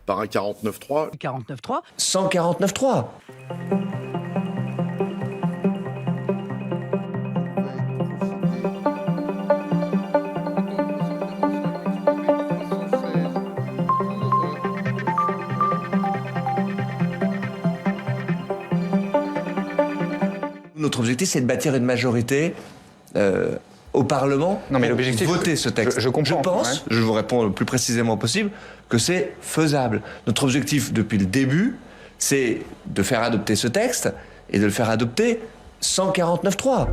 par un 49.3. 49.3. 149.3. Notre objectif, c'est de bâtir une majorité au Parlement non, mais l'objectif, pour voter ce texte. Je comprends. Je pense, je vous réponds le plus précisément possible, que c'est faisable. Notre objectif depuis le début, c'est de faire adopter ce texte et de le faire adopter 149.3.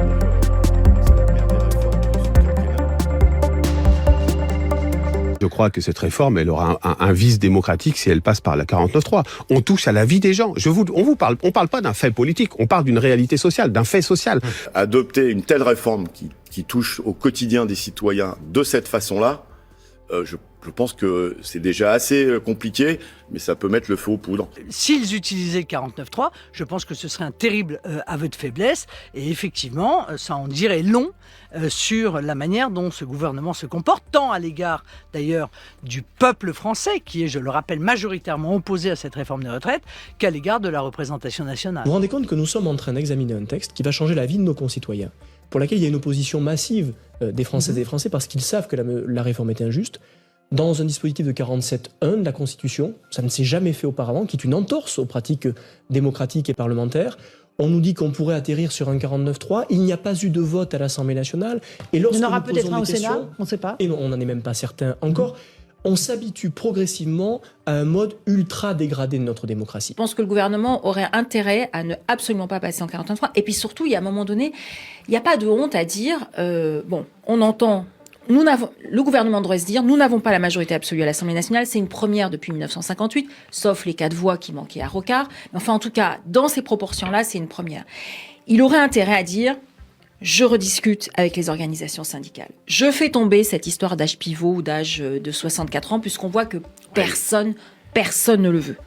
Je crois que cette réforme, elle aura un vice démocratique si elle passe par la 49.3. On touche à la vie des gens. On parle pas d'un fait politique, on parle d'une réalité sociale, d'un fait social. Adopter une telle réforme qui touche au quotidien des citoyens de cette façon-là, je pense que c'est déjà assez compliqué, mais ça peut mettre le feu aux poudres. S'ils utilisaient le 49.3, je pense que ce serait un terrible aveu de faiblesse. Et effectivement, ça en dirait long sur la manière dont ce gouvernement se comporte, tant à l'égard d'ailleurs du peuple français, qui est, je le rappelle, majoritairement opposé à cette réforme des retraites, qu'à l'égard de la représentation nationale. Vous vous rendez compte que nous sommes en train d'examiner un texte qui va changer la vie de nos concitoyens, pour laquelle il y a une opposition massive des Françaises et des Français parce qu'ils savent que la réforme est injuste, dans un dispositif de 47.1 de la Constitution, ça ne s'est jamais fait auparavant, qui est une entorse aux pratiques démocratiques et parlementaires. On nous dit qu'on pourrait atterrir sur un 49.3, il n'y a pas eu de vote à l'Assemblée nationale. Et lorsque il y en aura nous peut-être posons un au des questions, Sénat, on ne sait pas. Et non, on n'en est même pas certain encore. On s'habitue progressivement à un mode ultra dégradé de notre démocratie. Je pense que le gouvernement aurait intérêt à ne absolument pas passer en 49.3. Et puis surtout, il y a un moment donné, il n'y a pas de honte à dire, on entend... Le gouvernement devrait se dire, nous n'avons pas la majorité absolue à l'Assemblée nationale, c'est une première depuis 1958, sauf les 4 voix qui manquaient à Rocard. Mais enfin, en tout cas, dans ces proportions-là, c'est une première. Il aurait intérêt à dire, je rediscute avec les organisations syndicales. Je fais tomber cette histoire d'âge pivot ou d'âge de 64 ans, puisqu'on voit que personne ne le veut.